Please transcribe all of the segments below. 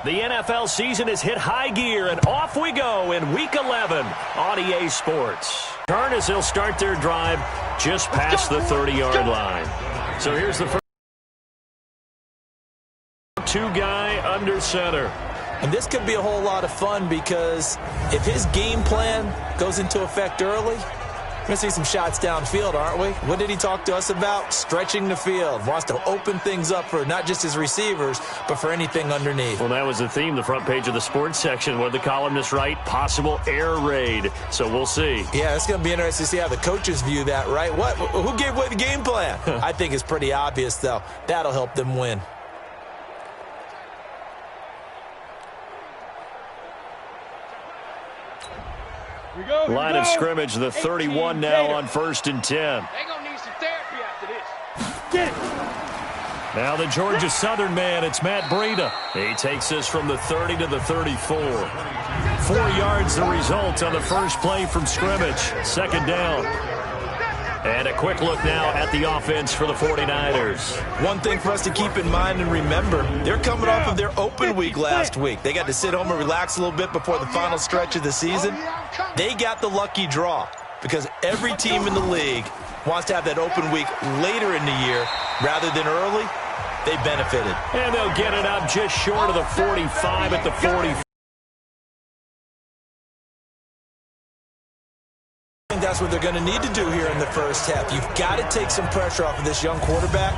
The NFL season has hit high gear, and off we go in Week 11 on EA Sports. Turn as they'll start their drive just past the 30-yard line. So here's the first two-guy under center. And this could be a whole lot of fun because if his game plan goes into effect early, we're going to see some shots downfield, aren't we? What did he talk to us about? Stretching the field. Wants to open things up for not just his receivers, but for anything underneath. Well, that was the theme, the front page of the sports section. What did the columnists write? Possible air raid. So we'll see. Yeah, it's going to be interesting to see how the coaches view that, right? What? Who gave away the game plan? I think it's pretty obvious, though. That'll help them win. Line of scrimmage, the 31 now on 1st and 10. They're going to need some therapy after this. Get it. Now the Georgia Southern man, it's Matt Breida. He takes this from the 30 to the 34. 4 yards the result on the first play from scrimmage. 2nd down. And a quick look now at the offense for the 49ers. One thing for us to keep in mind and remember, they're coming off of their open week last week. They got to sit home and relax a little bit before the final stretch of the season. They got the lucky draw because every team in the league wants to have that open week later in the year rather than early. They benefited. And they'll get it up just short of the 45 at the 40. That's what they're going to need to do here in the first half. You've got to take some pressure off of this young quarterback,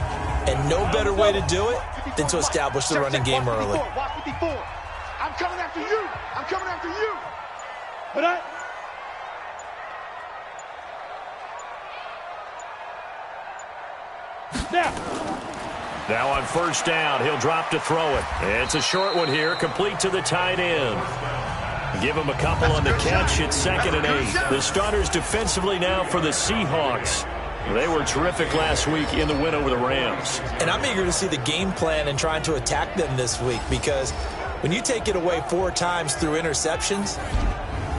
and no better way to do it than to establish the running game early. I'm coming after you. I'm coming after you. But Now on 1st down, he'll drop to throw it. It's a short one here, complete to the tight end. Give him a couple on the catch. It's 2nd and 8. The starters defensively now for the Seahawks. They were terrific last week in the win over the Rams. And I'm eager to see the game plan and trying to attack them this week because when you take it away 4 times through interceptions,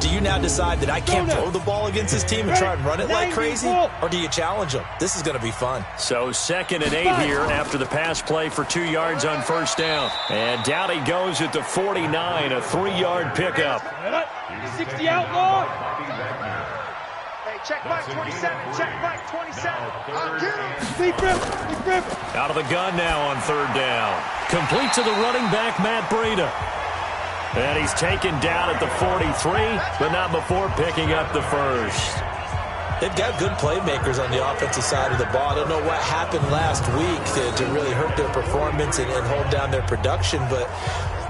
do you now decide that I can't throw the ball against this team and try and run it like crazy? Or do you challenge them? This is going to be fun. So 2nd and 8 here after the pass play for 2 yards on 1st down. And down he goes at the 49, a 3-yard pickup. 60 outlaw. Hey, check back 27. Check back 27. I'll get him. Deep rip. Out of the gun now on 3rd down. Complete to the running back, Matt Breida. And he's taken down at the 43, but not before picking up the first. They've got good playmakers on the offensive side of the ball. I don't know what happened last week to really hurt their performance and hold down their production, but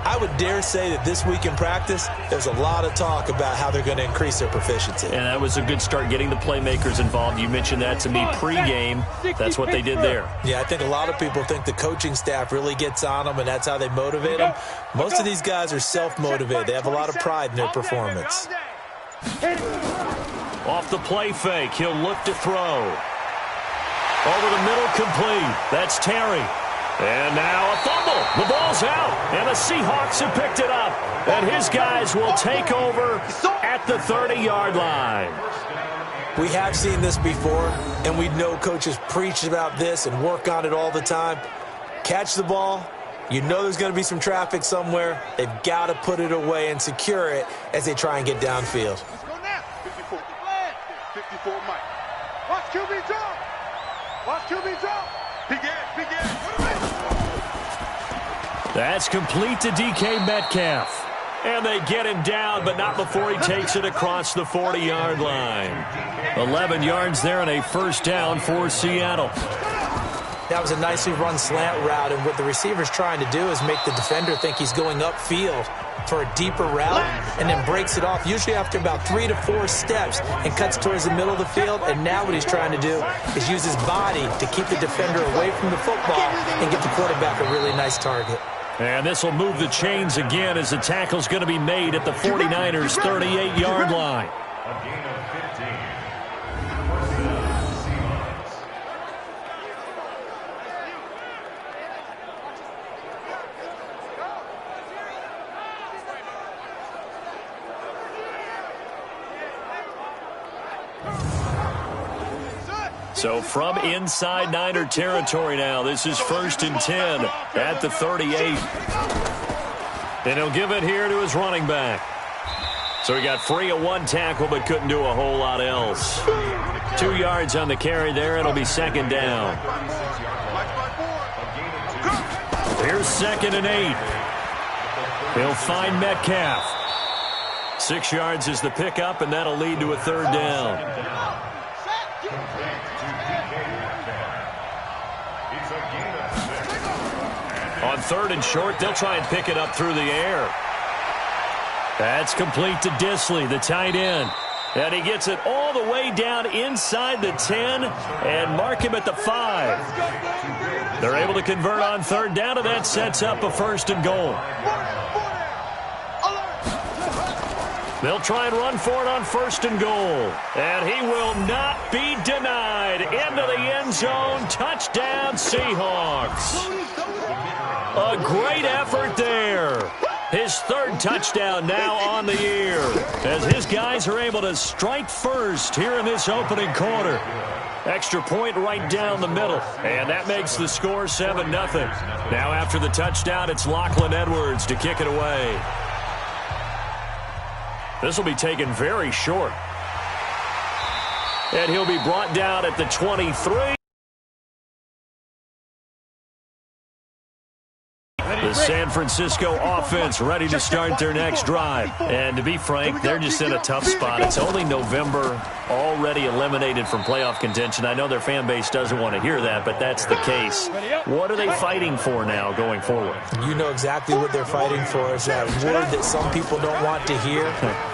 I would dare say that this week in practice, there's a lot of talk about how they're going to increase their proficiency. And that was a good start getting the playmakers involved. You mentioned that to me pregame. That's what they did there. Yeah, I think a lot of people think the coaching staff really gets on them, and that's how they motivate them. Most of these guys are self-motivated. They have a lot of pride in their performance. Off the play fake, he'll look to throw. Over the middle, complete. That's Terry. And now a fumble. The ball's out, and the Seahawks have picked it up. And his guys will take over at the 30-yard line. We have seen this before, and we know coaches preach about this and work on it all the time. Catch the ball. You know there's going to be some traffic somewhere. They've got to put it away and secure it as they try and get downfield. Let's go now. 54. 54 Mike. Watch QB drop. Watch QB drop. Begin. That's complete to DK Metcalf. And they get him down, but not before he takes it across the 40-yard line. 11 yards there and a 1st down for Seattle. That was a nicely run slant route, and what the receiver's trying to do is make the defender think he's going upfield for a deeper route and then breaks it off, usually after about 3 to 4 steps, and cuts towards the middle of the field. And now what he's trying to do is use his body to keep the defender away from the football and get the quarterback a really nice target. And this will move the chains again as the tackle's going to be made at the 49ers' 38-yard line. So from inside Niner territory now, this is 1st and 10 at the 38. And he'll give it here to his running back. So he got free of one tackle but couldn't do a whole lot else. 2 yards on the carry there. It'll be second down. Here's 2nd and 8. He'll find Metcalf. 6 yards is the pickup, and that'll lead to a 3rd down. On 3rd and short, they'll try and pick it up through the air. That's complete to Disley, the tight end. And he gets it all the way down inside the 10 and mark him at the 5. They're able to convert on 3rd down, and that sets up a 1st and goal. They'll try and run for it on 1st and goal. And he will not be denied. Into the end zone. Touchdown, Seahawks. A great effort there. His 3rd touchdown now on the year, as his guys are able to strike first here in this opening quarter. Extra point right down the middle, and that makes the score 7-0. Now after the touchdown, it's Lachlan Edwards to kick it away. This will be taken very short. And he'll be brought down at the 23. The San Francisco offense ready to start their next drive. And to be frank, they're just in a tough spot. It's only November, already eliminated from playoff contention. I know their fan base doesn't want to hear that, but that's the case. What are they fighting for now going forward? You know exactly what they're fighting for. Is that word that some people don't want to hear,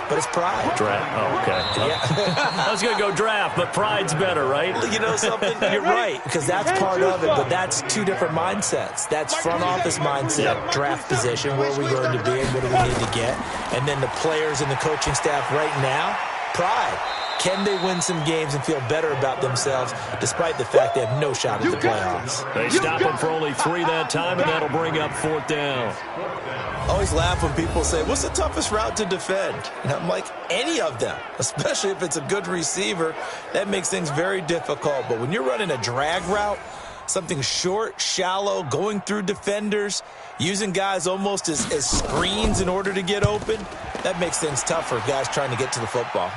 but it's pride. Draft. Oh, okay. Yeah. I was going to go draft, but pride's better, right? You know something? You're right, because that's part of it, but that's 2 different mindsets. That's front office mindset, draft position, where are we going to be and what do we need to get? And then the players and the coaching staff right now, pride. Can they win some games and feel better about themselves despite the fact they have no shot at the playoffs? They stop him for only 3 that time, and that'll bring up 4th down. I always laugh when people say, what's the toughest route to defend? And I'm like, any of them, especially if it's a good receiver. That makes things very difficult. But when you're running a drag route, something short, shallow, going through defenders, using guys almost as screens in order to get open, that makes things tough for guys trying to get to the football.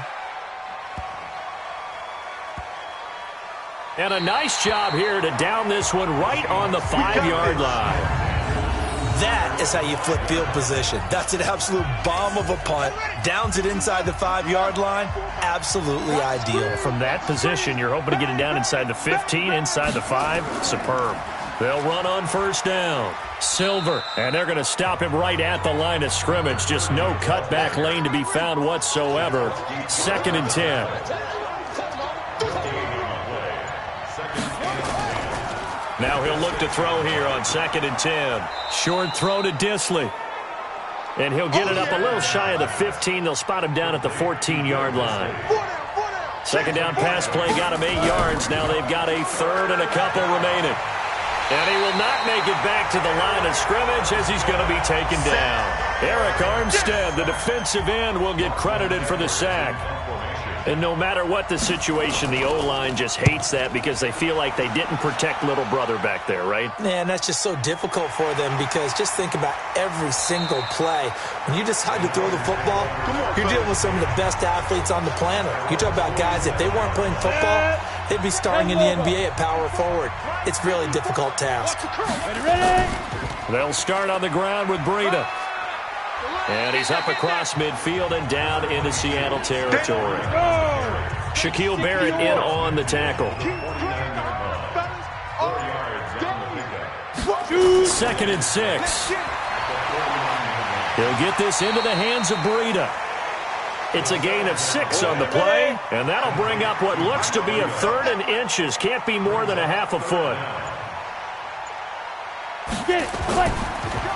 And a nice job here to down this one right on the 5-yard line. That is how you flip field position. That's an absolute bomb of a punt. Downs it inside the 5-yard line. Absolutely ideal. From that position, you're hoping to get it down inside the 15, inside the 5. Superb. They'll run on 1st down. Silver, and they're going to stop him right at the line of scrimmage. Just no cutback lane to be found whatsoever. 2nd and 10. Now he'll look to throw here on 2nd and 10. Short throw to Disley. And he'll get it up a little shy of the 15. They'll spot him down at the 14-yard line. 2nd down pass play got him 8 yards. Now they've got a 3rd and a couple remaining. And he will not make it back to the line of scrimmage as he's going to be taken down. Eric Armstead, the defensive end, will get credited for the sack. And no matter what the situation, the O-line just hates that because they feel like they didn't protect little brother back there, right? Man, that's just so difficult for them because just think about every single play. When you decide to throw the football, you're dealing with some of the best athletes on the planet. You talk about guys, if they weren't playing football, they'd be starring in the NBA at power forward. It's really a difficult task. They'll start on the ground with Breida. And he's up across midfield and down into Seattle territory. Shaquille Barrett in on the tackle. 2nd and 6. He'll get this into the hands of Breida. It's a gain of 6 on the play, and that'll bring up what looks to be a 3rd and inches. Can't be more than a half a foot.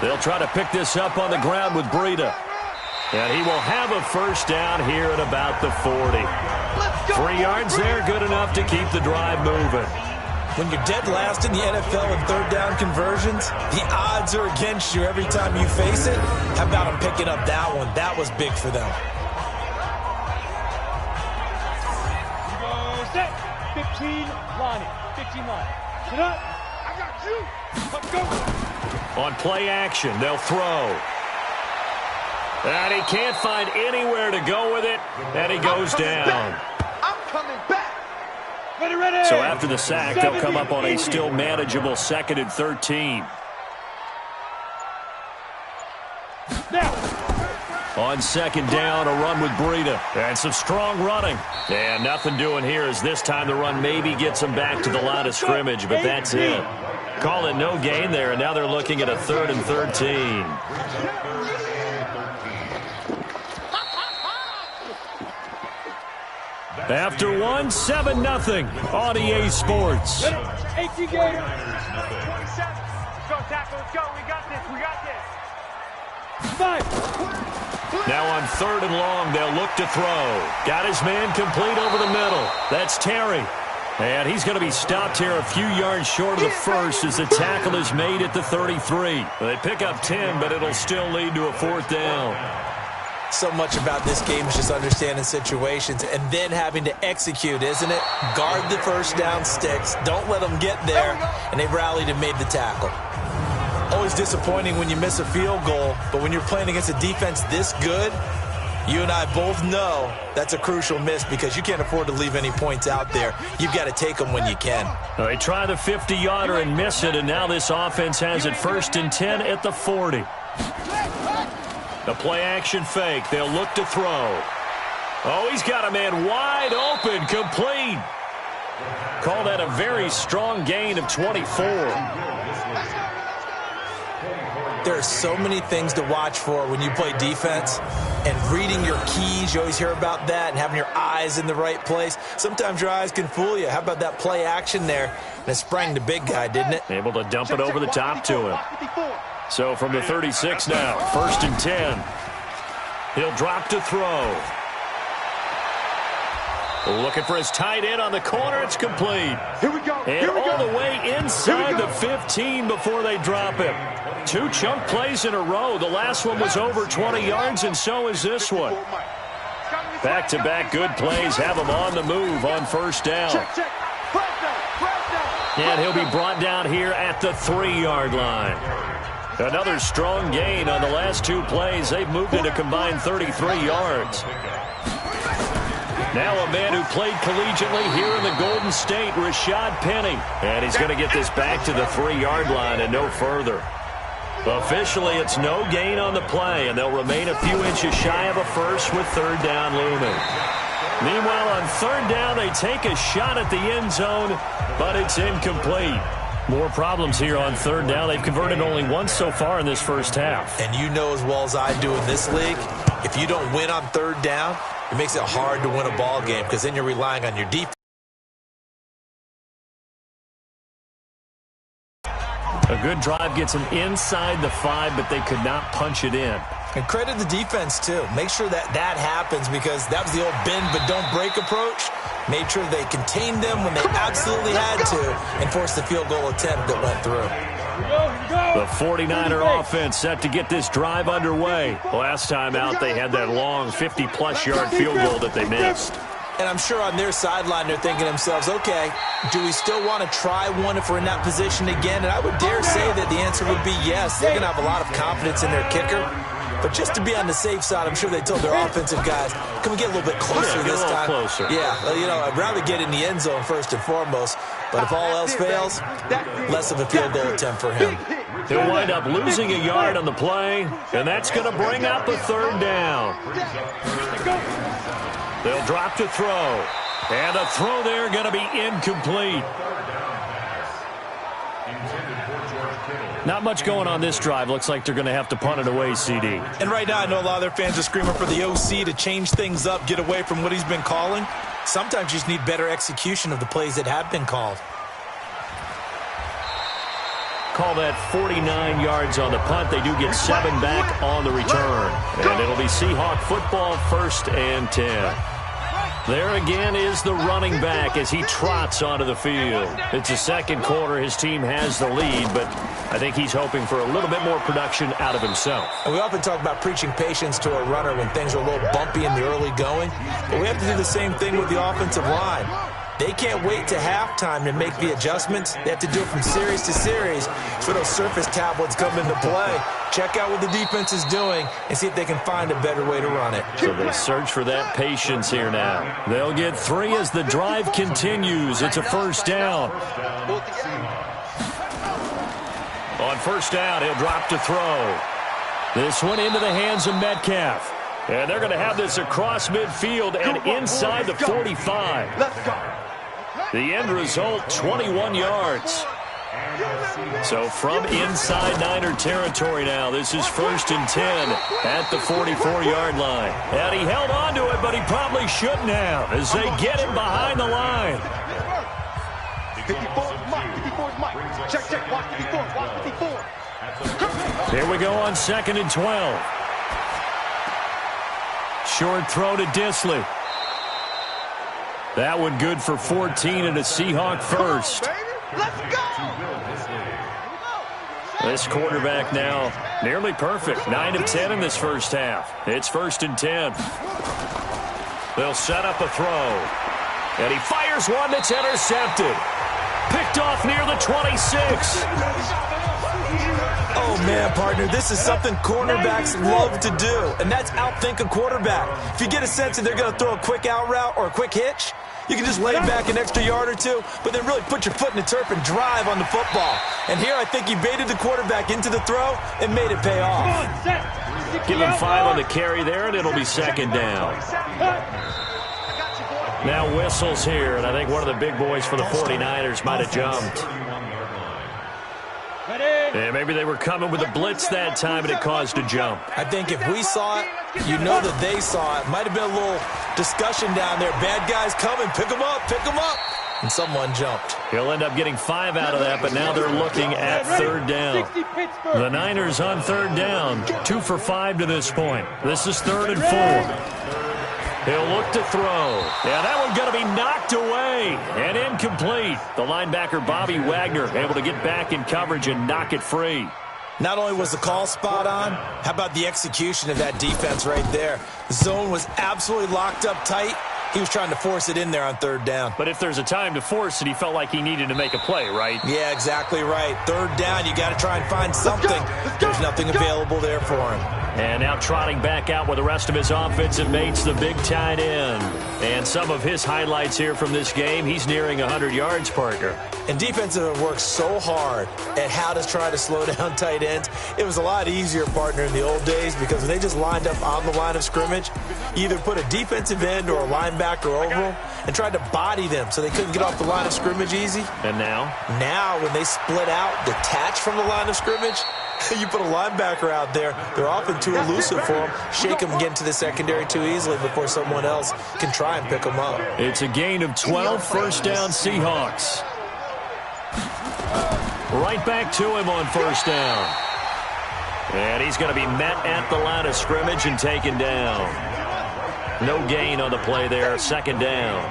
They'll try to pick this up on the ground with Breida. And he will have a 1st down here at about the 40. 3 yards there, good enough to keep the drive moving. When you're dead last in the NFL in 3rd down conversions, the odds are against you every time you face it. How about them picking up that one? That was big for them. 15 line. 15 line. Get up. I got you. Let's go. On play action, they'll throw. And he can't find anywhere to go with it, and he goes down. I'm coming back. Ready. So after the sack, they'll come up on a still manageable 2nd and 13. Now. On 2nd down, a run with Breida. And some strong running. And nothing doing here as this time the run maybe gets them back to the line of scrimmage, but that's it. Call it no gain there, and now they're looking at a 3rd and 13. After 7-0 on EA Sports. 18 games. 27. Let's go, tackle. Let's go. We got this. 5. Now on 3rd and long, they'll look to throw. Got his man complete over the middle. That's Terry. And he's going to be stopped here a few yards short of the first as the tackle is made at the 33. They pick up 10, but it'll still lead to a 4th down. So much about this game is just understanding situations and then having to execute, isn't it? Guard the first down sticks. Don't let them get there. And they rallied and made the tackle. Always disappointing when you miss a field goal, but when you're playing against a defense this good, you and I both know that's a crucial miss because you can't afford to leave any points out there. You've got to take them when you can. They try the 50-yarder and miss it, and now this offense has it 1st and 10 at the 40. The play-action fake. They'll look to throw. Oh, he's got a man wide open, complete. Call that a very strong gain of 24. There are so many things to watch for when you play defense, and reading your keys, you always hear about that, and having your eyes in the right place. Sometimes your eyes can fool you. How about that play action there? And it sprang the big guy, didn't it? Able to dump it over the top to him. So from the 36 now, 1st and 10. He'll drop to throw. Looking for his tight end on the corner. It's complete. Here we go. And all the way inside the 15 before they drop him. 2 chunk plays in a row. The last one was over 20 yards, and so is this one. Back-to-back good plays have him on the move on 1st down. And he'll be brought down here at the 3-yard line. Another strong gain on the last 2 plays. They've moved it a combined 33 yards. Now a man who played collegiately here in the Golden State, Rashad Penny. And he's going to get this back to the 3-yard line and no further. Officially, it's no gain on the play, and they'll remain a few inches shy of a first with 3rd down looming. Meanwhile, on 3rd down, they take a shot at the end zone, but it's incomplete. More problems here on 3rd down. They've converted only once so far in this first half. And you know as well as I do in this league, if you don't win on 3rd down, it makes it hard to win a ball game because then you're relying on your defense. A good drive gets them inside the 5, but they could not punch it in. And credit the defense, too. Make sure that happens because that was the old bend but don't break approach. Made sure they contained them when they absolutely had to and forced the field goal attempt that went through. The 49er offense set to get this drive underway. Last time out, they had that long 50-plus yard field goal that they missed. And I'm sure on their sideline they're thinking to themselves, okay, do we still want to try one if we're in that position again? And I would dare say that the answer would be yes. They're going to have a lot of confidence in their kicker. But just to be on the safe side, I'm sure they told their offensive guys, can we get a little bit closer this time? Closer. Yeah, I'd rather get in the end zone first and foremost. But if all else fails, less of a field goal attempt for him. He'll wind up losing a yard on the play, and that's going to bring up a 3rd down. They'll drop to throw. And a throw there going to be incomplete. Not much going on this drive. Looks like they're going to have to punt it away, CD. And right now I know a lot of their fans are screaming for the OC to change things up, get away from what he's been calling. Sometimes you just need better execution of the plays that have been called. Call that 49 yards on the punt. They do get 7 back on the return. And it'll be Seahawk football, 1st and 10. There again is the running back as he trots onto the field. It's the 2nd quarter. His team has the lead, but I think he's hoping for a little bit more production out of himself. And we often talk about preaching patience to a runner when things are a little bumpy in the early going, but we have to do the same thing with the offensive line. They can't wait to halftime to make the adjustments. They have to do it from series to series. So those surface tablets come into play. check out what the defense is doing, and see if they can find a better way to run it. So they search for that patience here now. They'll get 3 as the drive continues. It's a first down. On first down, he'll drop to throw. This one into the hands of Metcalf. And they're going to have this across midfield and inside the 45. Let's go. The end result, 21 yards. So from inside Niner territory now, this is 1st and 10 at the 44-yard line. And he held on to it, but he probably shouldn't have as they get him behind the line. 54, Mike. 54 is Mike. Check. Watch 54. Watch 54. Here we go on 2nd and 12. Short throw to Disley. That one good for 14 and a Seahawk first. Let's go. This quarterback now nearly perfect. 9 of 10 in this first half. It's 1st and 10. They'll set up a throw. And he fires one that's intercepted. Picked off near the 26. Oh, man, partner, this is something cornerbacks love to do, and that's outthink a quarterback. If you get a sense that they're going to throw a quick out route or a quick hitch, you can just lay back an extra yard or two, but then really put your foot in the turf and drive on the football. And here I think he baited the quarterback into the throw and made it pay off. Give him 5 on the carry there, and it'll be 2nd down. Now whistles here, and I think one of the big boys for the 49ers might have jumped. Yeah, maybe they were coming with a blitz that time, and it caused a jump. I think if we saw it, you know that they saw it. Might have been a little discussion down there. Bad guys coming, pick them up. And someone jumped. He'll end up getting 5 out of that, but now they're looking at 3rd down. The Niners on 3rd down, 2 for 5 to this point. This is 3rd and 4. He'll look to throw. Yeah, that one's going to be knocked away and incomplete. The linebacker, Bobby Wagner, able to get back in coverage and knock it free. Not only was the call spot on, how about the execution of that defense right there? The zone was absolutely locked up tight. He was trying to force it in there on 3rd down. But if there's a time to force it, he felt like he needed to make a play, right? Yeah, exactly right. 3rd down, you got to try and find something. There's nothing available there for him. And now trotting back out with the rest of his offensive mates, the big tight end. And some of his highlights here from this game, he's nearing 100 yards, partner. And defensive have worked so hard at how to try to slow down tight ends. It was a lot easier, partner, in the old days because when they just lined up on the line of scrimmage, you either put a defensive end or a linebacker over them and tried to body them so they couldn't get off the line of scrimmage easy. And now? Now, when they split out, detach from the line of scrimmage, you put a linebacker out there, they're often too elusive for them. Shake them, get into the secondary too easily before someone else can try and pick them up. It's a gain of 12, 1st down Seahawks. Right back to him on 1st down. And he's going to be met at the line of scrimmage and taken down. No gain on the play there, 2nd down.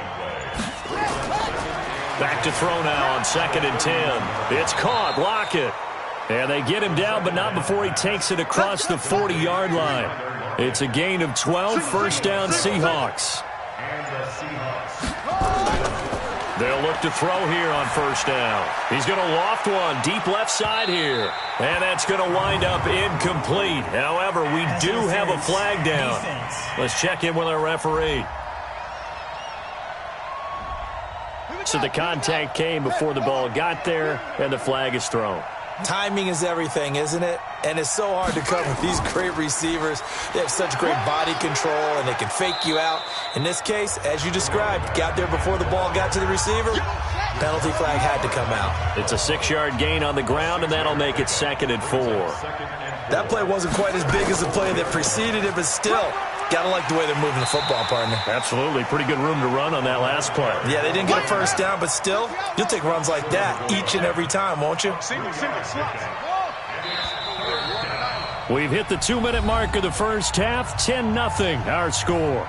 Back to throw now on 2nd and 10. It's caught, Lockett. And they get him down, but not before he takes it across the 40-yard line. It's a gain of 12, 1st down Seahawks. They'll look to throw here on 1st down. He's going to loft one deep left side here. And that's going to wind up incomplete. However, we do have a flag down. Let's check in with our referee. So the contact came before the ball got there, and the flag is thrown. Timing is everything, isn't it? And it's so hard to cover these great receivers. They have such great body control, and they can fake you out. In this case, as you described, got there before the ball got to the receiver. Penalty flag had to come out. It's a 6-yard gain on the ground, and that'll make it 2nd and 4. That play wasn't quite as big as the play that preceded it, but still, gotta like the way they're moving the football, partner. Absolutely. Pretty good room to run on that last play. Yeah, they didn't get a 1st down, but still, you'll take runs like that each and every time, won't you? We've hit the 2-minute mark of the first half. 10-0 our score.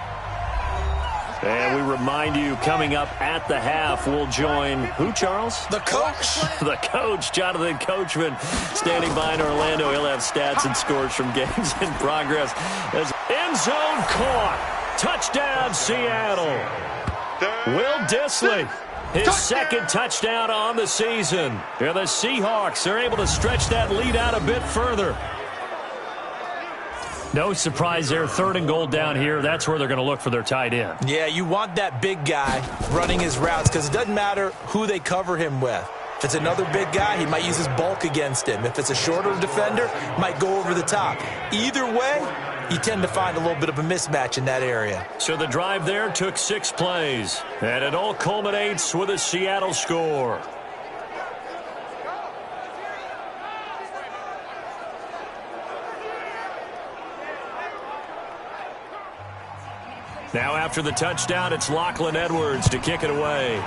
And we remind you, coming up at the half, we'll join who, Charles? The coach. The coach, Jonathan Coachman, standing by in Orlando. He'll have stats and scores from games in progress. As end zone caught. Touchdown, Seattle. Will Disley, his 2nd touchdown on the season. And the Seahawks are able to stretch that lead out a bit further. No surprise there. 3rd and goal down here. That's where they're going to look for their tight end. Yeah, you want that big guy running his routes because it doesn't matter who they cover him with. If it's another big guy, he might use his bulk against him. If it's a shorter defender, might go over the top. Either way, you tend to find a little bit of a mismatch in that area. So the drive there took 6 plays, and it all culminates with a Seattle score. Now after the touchdown, it's Lachlan Edwards to kick it away.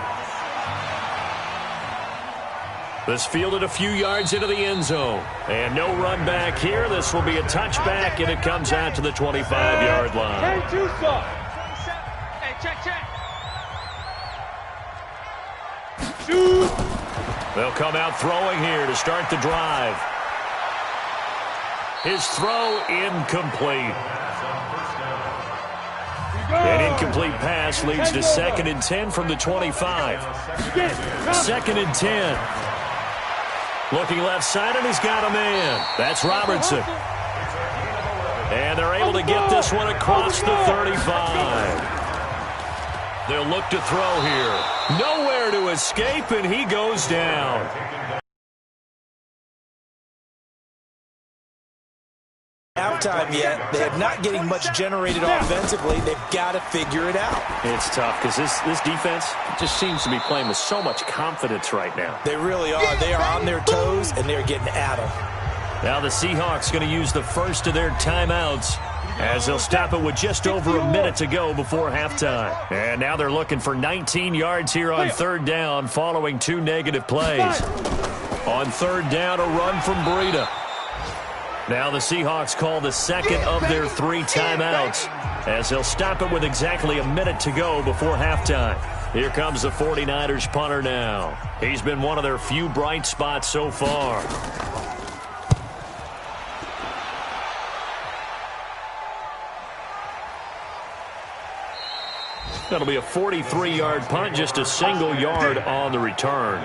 This fielded a few yards into the end zone. And no run back here. This will be a touchback, and it comes out to the 25-yard line. Hey, check. Shoot. They'll come out throwing here to start the drive. His throw incomplete. An incomplete pass leads to 2nd and 10 from the 25. 2nd and 10. Looking left side, and he's got a man. That's Robertson. And they're able to get this one across the 35. They'll look to throw here. Nowhere to escape, and he goes down. Halftime yet. They're not getting much generated offensively. They've got to figure it out. It's tough because this defense just seems to be playing with so much confidence right now. They really are. They are on their toes, and they're getting at them. Now the Seahawks going to use the first of their timeouts as they'll stop it with just over a minute to go before halftime. And now they're looking for 19 yards here on 3rd down following 2 negative plays. On 3rd down, a run from Breida. Now the Seahawks call the second of their 3 timeouts as they'll stop it with exactly a minute to go before halftime. Here comes the 49ers punter now. He's been one of their few bright spots so far. That'll be a 43-yard punt, just a single yard on the return.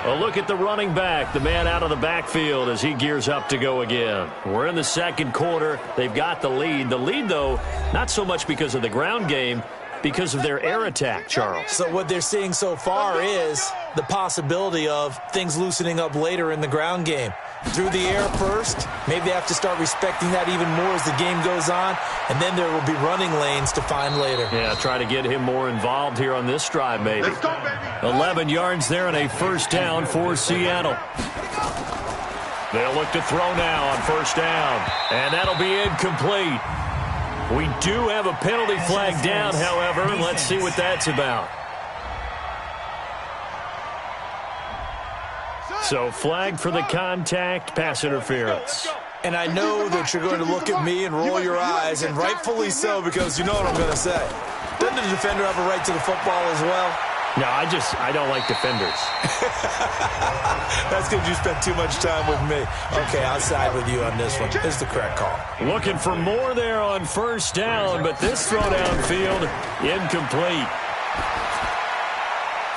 A look at the running back, the man out of the backfield as he gears up to go again. We're in the 2nd quarter. They've got the lead. The lead, though, not so much because of the ground game, because of their air attack, Charles. So what they're seeing so far is the possibility of things loosening up later in the ground game. Through the air first, maybe they have to start respecting that even more as the game goes on, and then there will be running lanes to find later. Yeah, try to get him more involved here on this drive, maybe. 11 yards there and a 1st down for Seattle. They'll look to throw now on 1st down, and that'll be incomplete. We do have a penalty flag down, however, and let's see what that's about. So flag for the contact, pass interference. And I know that you're going to look at me and roll your eyes, and rightfully so, because you know what I'm going to say. Doesn't the defender have a right to the football as well? No, I don't like defenders. That's because you spent too much time with me. Okay, I'll side with you on this one. This is the correct call. Looking for more there on 1st down, but this throw downfield, incomplete.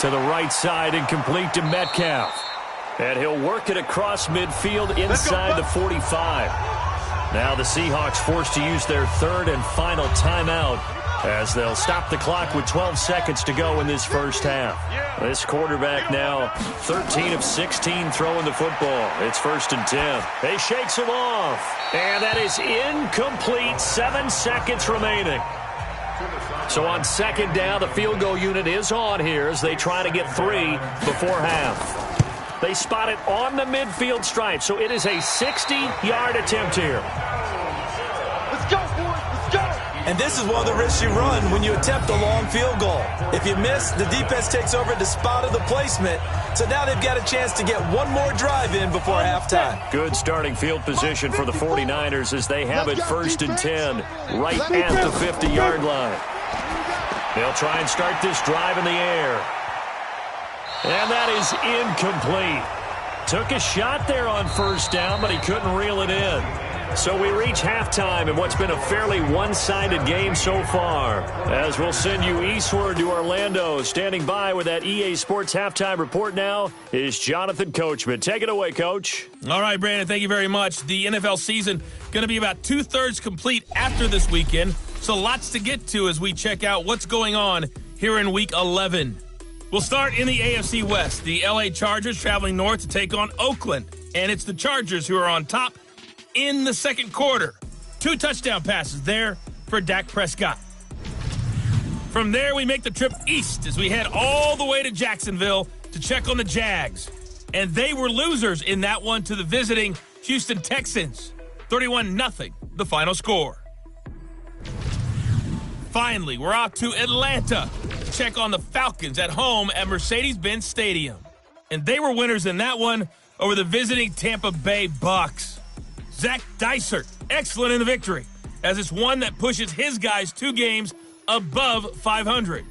To the right side, incomplete to Metcalf. And he'll work it across midfield inside the 45. Now the Seahawks forced to use their 3rd and final timeout as they'll stop the clock with 12 seconds to go in this 1st half. This quarterback now 13 of 16 throwing the football. It's 1st and 10. They shakes him off. And that is incomplete. 7 seconds remaining. So on 2nd down, the field goal unit is on here as they try to get 3 before half. They spot it on the midfield stripe, so it is a 60-yard attempt here. Let's go, boys. Let's go. And this is one of the risks you run when you attempt a long field goal. If you miss, the defense takes over at the spot of the placement. So now they've got a chance to get one more drive in before halftime. Good starting field position for the 49ers as they have it 1st and 10 right at the 50-yard line. They'll try and start this drive in the air. And that is incomplete. Took a shot there on 1st down, but he couldn't reel it in. So we reach halftime in what's been a fairly one-sided game so far. As we'll send you eastward to Orlando. Standing by with that EA Sports halftime report now is Jonathan Coachman. Take it away, Coach. All right, Brandon, thank you very much. The NFL season going to be about two-thirds complete after this weekend. So lots to get to as we check out what's going on here in Week 11. We'll start in the AFC West. The LA Chargers traveling north to take on Oakland. And it's the Chargers who are on top in the second quarter. 2 touchdown passes there for Dak Prescott. From there, we make the trip east as we head all the way to Jacksonville to check on the Jags. And they were losers in that one to the visiting Houston Texans. 31-0, the final score. Finally, we're off to Atlanta to check on the Falcons at home at Mercedes-Benz Stadium. And they were winners in that one over the visiting Tampa Bay Bucks. Zach Dysert, excellent in the victory, as it's one that pushes his guys 2 games above 500.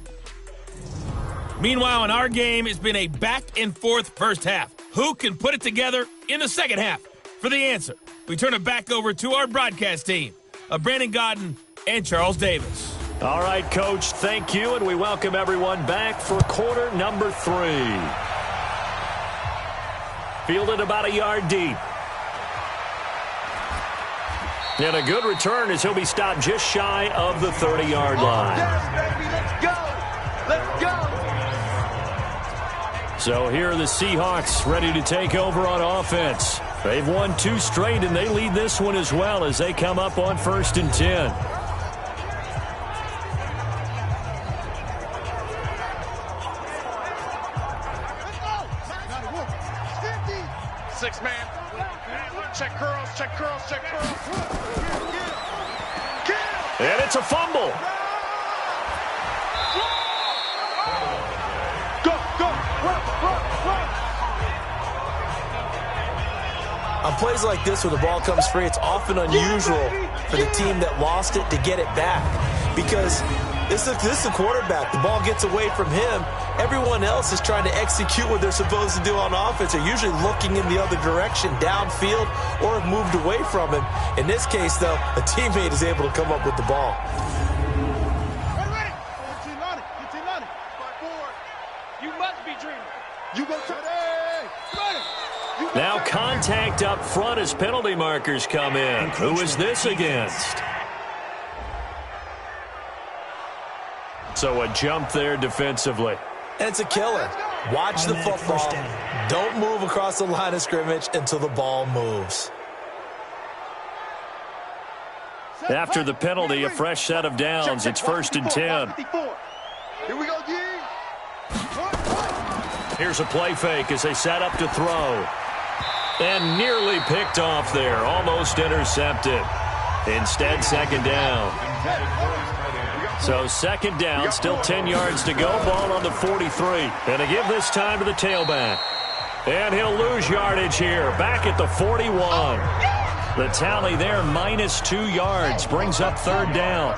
Meanwhile, in our game, it's been a back-and-forth first half. Who can put it together in the second half? For the answer, we turn it back over to our broadcast team of Brandon Godden and Charles Davis. All right, Coach, thank you, and we welcome everyone back for quarter number 3. Fielded about a yard deep. And a good return as he'll be stopped just shy of the 30-yard line. Yes, baby, let's go. Let's go. So here are the Seahawks ready to take over on offense. They've won 2 straight, and they lead this one as well as they come up on 1st and 10. Six-man. Check curls, check curls, check curls. And it's a fumble. Go, run. On plays like this where the ball comes free, it's often unusual for the team that lost it to get it back. Because this is a quarterback. The ball gets away from him. Everyone else is trying to execute what they're supposed to do on offense. They're usually looking in the other direction, downfield, or have moved away from him. In this case, though, a teammate is able to come up with the ball. Ready. Get team on it. 5-4. You must be dreaming. You go ready. Now contact up front as penalty markers come in. Who is this against? So a jump there defensively. And it's a killer. Watch the football. Don't move across the line of scrimmage until the ball moves. After the penalty, a fresh set of downs. It's 1st and 10. Here we go, D. Here's a play fake as they set up to throw. And nearly picked off there. Almost intercepted. Instead, 2nd down. So 2nd down, still 10 yards to go. Ball on the 43. And to give this time to the tailback. And he'll lose yardage here. Back at the 41. The tally there, -2 yards. Brings up 3rd down.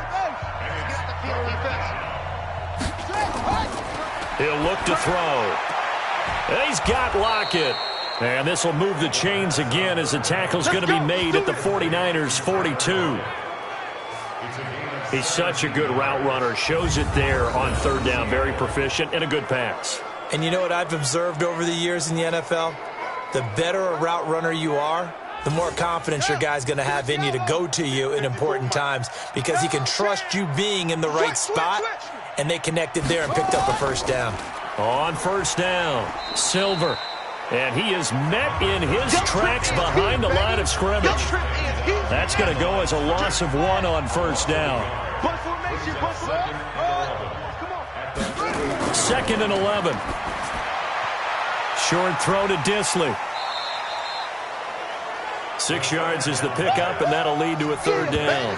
He'll look to throw. And he's got Lockett. And this will move the chains again as the tackle's going to be made at the 49ers' 42. He's such a good route runner. Shows it there on 3rd down. Very proficient and a good pass. And you know what I've observed over the years in the NFL? The better a route runner you are, the more confidence your guy's going to have in you to go to you in important times because he can trust you being in the right spot, and they connected there and picked up a 1st down. On 1st down, Silver. And he is met in his tracks behind the line of scrimmage. That's going to go as a loss of 1 on 1st down. 2nd and 11. Short throw to Disley. 6 yards is the pickup, and that'll lead to a 3rd down.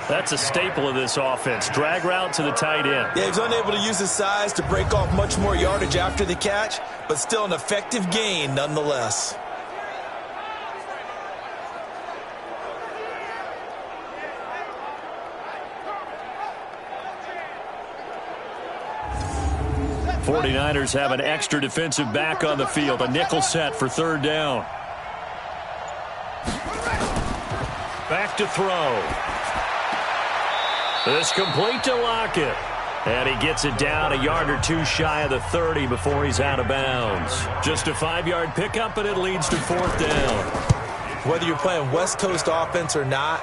That's a staple of this offense. Drag route to the tight end. Yeah, he's unable to use his size to break off much more yardage after the catch, but still an effective gain nonetheless. The 49ers have an extra defensive back on the field. A nickel set for 3rd down. Back to throw. This complete to Lockett. And he gets it down a yard or two shy of the 30 before he's out of bounds. Just a 5-yard pickup, and it leads to 4th down. Whether you're playing West Coast offense or not,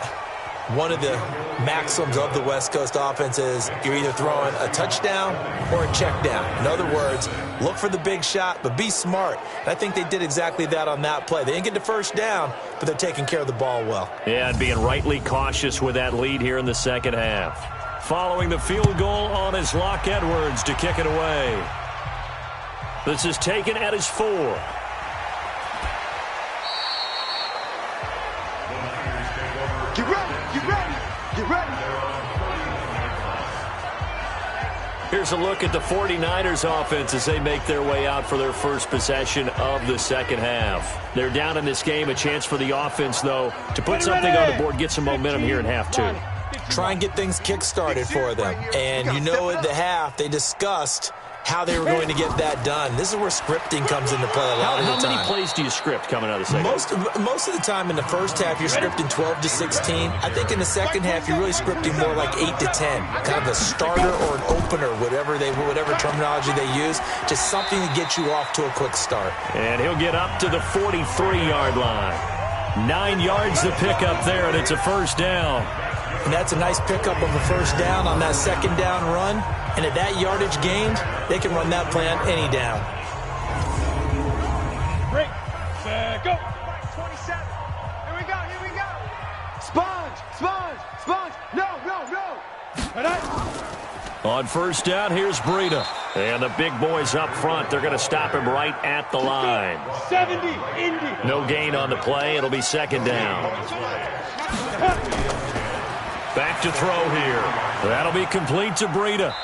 one of the maxims of the West Coast offense is you're either throwing a touchdown or a check down. In other words, look for the big shot, but be smart. And I think they did exactly that on that play. They didn't get the first down, but they're taking care of the ball well. Yeah, and being rightly cautious with that lead here in the second half. Following the field goal on is Locke Edwards to kick it away. This is taken at his 4. Get ready, get ready, get ready. Here's a look at the 49ers offense as they make their way out for their first possession of the second half. They're down in this game. A chance for the offense, though, to put something on the board, get some momentum here in half 2. Try and get things kick-started for them. And you know at the half, they discussed how they were going to get that done. This is where scripting comes into play a lot of the time. How many plays do you script coming out of the second? Most of the time in the first half, you're scripting 12 to 16. I think in the second half, you're really scripting more like 8 to 10. Kind of a starter or an opener, whatever terminology they use. Just something to get you off to a quick start. And he'll get up to the 43-yard line. 9 yards to pick up there, and it's a first down. And that's a nice pickup of a first down on that second down run. And at that yardage gained, they can run that play on any down. Break. Go. 27. Here we go, here we go. Sponge, sponge, sponge. No. On first down, here's Breida. And the big boys up front, they're going to stop him right at the line. 70, Indy. No gain on the play. It'll be second down. Back to throw here. That'll be complete to Breida.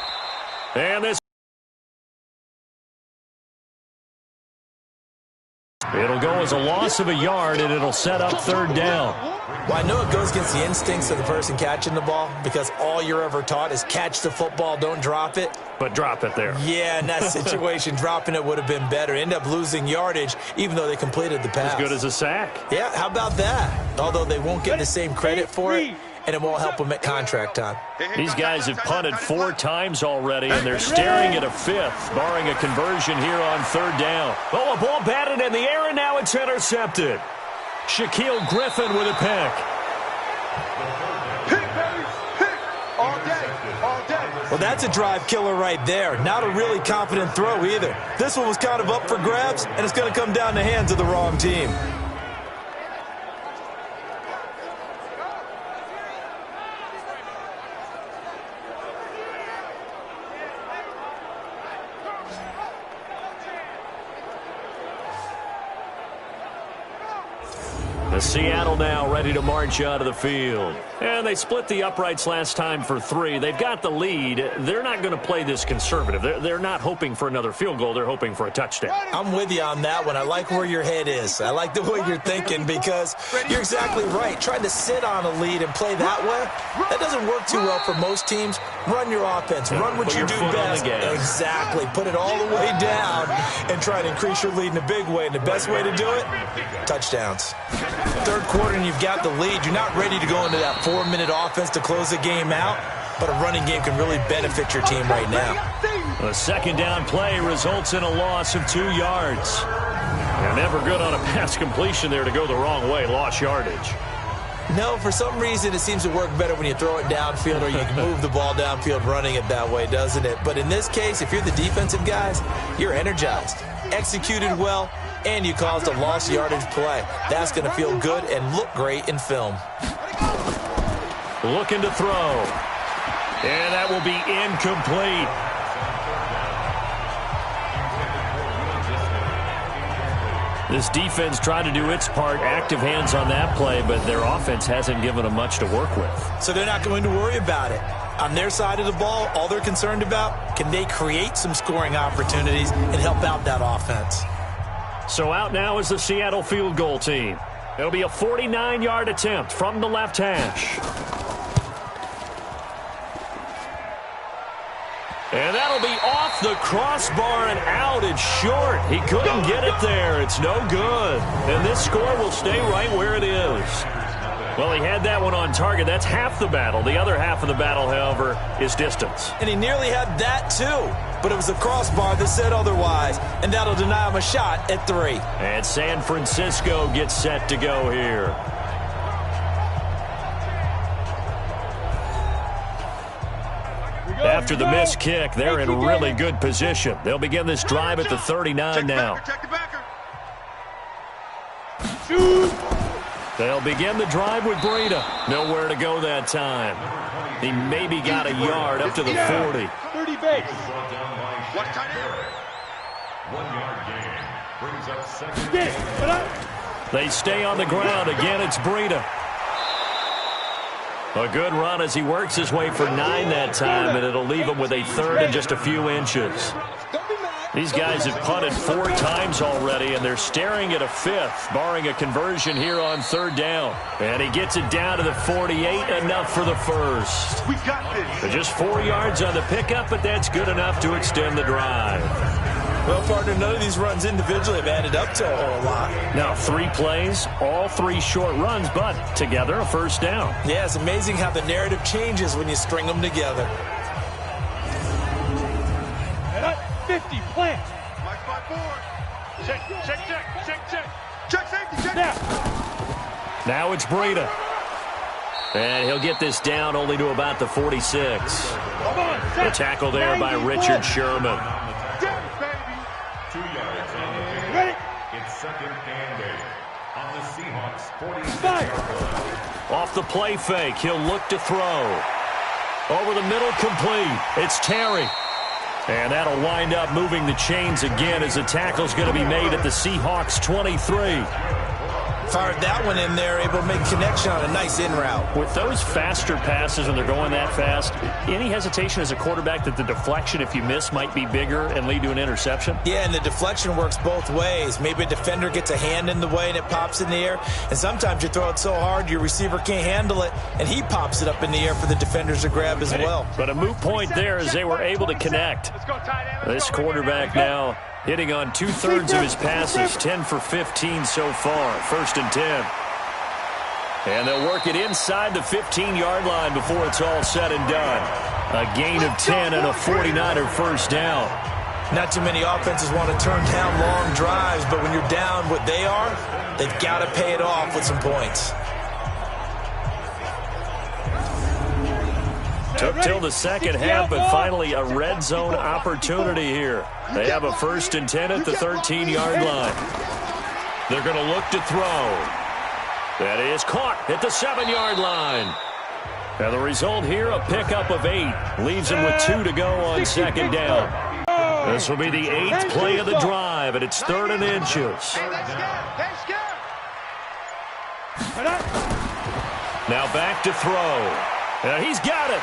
And this. It'll go as a loss of a yard, and it'll set up third down. Well, I know it goes against the instincts of the person catching the ball because all you're ever taught is catch the football, don't drop it. But drop it there. Yeah, in that situation, dropping it would have been better. End up losing yardage, even though they completed the pass. As good as a sack. Yeah, how about that? Although they won't get the same credit for it, and it won't help them at contract time. These guys have punted 4 times already, and they're staring at a 5th, barring a conversion here on third down. Oh, a ball batted in the air, and now it's intercepted. Shaquille Griffin with a pick. Pick, baby, pick. All day, all day. Well, that's a drive killer right there. Not a really confident throw either. This one was kind of up for grabs, and it's going to come down the hands of the wrong team. Seattle now ready to march out of the field. And they split the uprights last time for 3. They've got the lead. They're not going to play this conservative. They're not hoping for another field goal. They're hoping for a touchdown. I'm with you on that one. I like where your head is. I like the way you're thinking because you're exactly right. Trying to sit on a lead and play that way, that doesn't work too well for most teams. Run your offense. Run what you do best. Exactly. Put it all the way down and try to increase your lead in a big way. And the best way to do it, touchdowns. Third quarter and you've got the lead. You're not ready to go into that 4-minute offense to close the game out, but a running game can really benefit your team right now. A second down play results in a loss of 2 yards. And never good on a pass completion there to go the wrong way. Lost yardage. No, for some reason it seems to work better when you throw it downfield or you can move the ball downfield running it that way, doesn't it? But in this case, if you're the defensive guys, you're energized, executed well, and you caused a lost yardage play. That's going to feel good and look great in film. Looking to throw. And that will be incomplete. This defense tried to do its part, active hands on that play, but their offense hasn't given them much to work with. So they're not going to worry about it. On their side of the ball, all they're concerned about, can they create some scoring opportunities and help out that offense? So out now is the Seattle field goal team. It'll be a 49-yard attempt from the left hash. And that'll be off the crossbar and out. It's short. He couldn't get it there. It's no good. And this score will stay right where it is. Well, he had that one on target. That's half the battle. The other half of the battle, however, is distance. And he nearly had that, too. But it was the crossbar that said otherwise, and that'll deny him a shot at 3. And San Francisco gets set to go here. After the missed kick, they're in really good position. They'll begin this drive at the 39 now. They'll begin the drive with Breida. Nowhere to go that time. He maybe got a yard up to the 40. 30 base. They stay on the ground. Again, it's Breida. A good run as he works his way for 9 that time, and it'll leave him with a 3rd and just a few inches. These guys have punted 4 times already, and they're staring at a 5th, barring a conversion here on 3rd down. And he gets it down to the 48, enough for the first. We got this. Just 4 yards on the pickup, but that's good enough to extend the drive. Well, partner, none of these runs individually have added up to a whole lot. Now, 3 plays, all 3 short runs, but together a first down. Yeah, it's amazing how the narrative changes when you string them together. 50, plant. Check. Check safety, check. Now it's Breida. And he'll get this down only to about the 46. Come on, The tackle there by Richard Sherman. 2 yards on the field. Ready? It's 2nd and 8 on the Seahawks 46. Fire. Off the play fake, he'll look to throw. Over the middle, complete. It's Terry. And that'll wind up moving the chains again as the tackle's going to be made at the Seahawks 23. Fired that one in there, able to make connection on a nice in route. With those faster passes and they're going that fast, any hesitation as a quarterback that the deflection, if you miss, might be bigger and lead to an interception? Yeah, and the deflection works both ways. Maybe a defender gets a hand in the way and it pops in the air. And sometimes you throw it so hard your receiver can't handle it, and he pops it up in the air for the defenders to grab as well. But a moot point there as they were able to connect. This quarterback now hitting on 2/3 of his passes, 10 for 15 so far. 1st and 10. And they'll work it inside the 15-yard line before it's all said and done. A gain of 10 and a 49er first down. Not too many offenses want to turn down long drives, but when you're down what they are, they've got to pay it off with some points. Took till the second half, but finally a red zone opportunity here. They have a 1st and 10 at the 13-yard line. They're going to look to throw. That is caught at the 7-yard line. Now the result here, a pickup of 8. Leaves him with 2 to go on 2nd down. This will be the 8th play of the drive, and it's 3rd and inches. Now back to throw. And he's got it.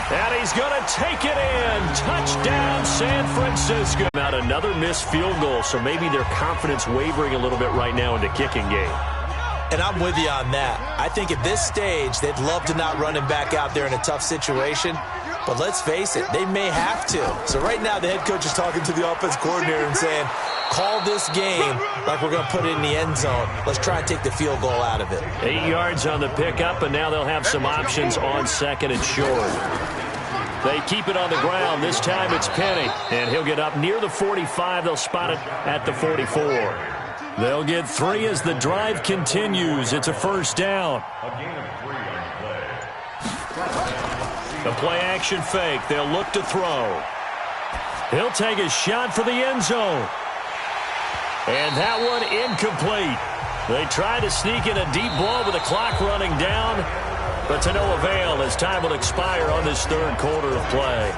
And he's going to take it in. Touchdown, San Francisco. Out another missed field goal, so maybe their confidence wavering a little bit right now in the kicking game. And I'm with you on that. I think at this stage, they'd love to not run him back out there in a tough situation. But let's face it, they may have to. So right now, the head coach is talking to the offense coordinator and saying, call this game like we're going to put it in the end zone. Let's try and take the field goal out of it. 8 yards on the pickup, and now they'll have some options on 2nd and short. They keep it on the ground. This time it's Penny, and he'll get up near the 45. They'll spot it at the 44. They'll get 3 as the drive continues. It's a first down. A gain of 3 on the play. The play action fake. They'll look to throw. He'll take a shot for the end zone. And that one incomplete. They try to sneak in a deep ball with the clock running down, but to no avail as time will expire on this 3rd quarter of play.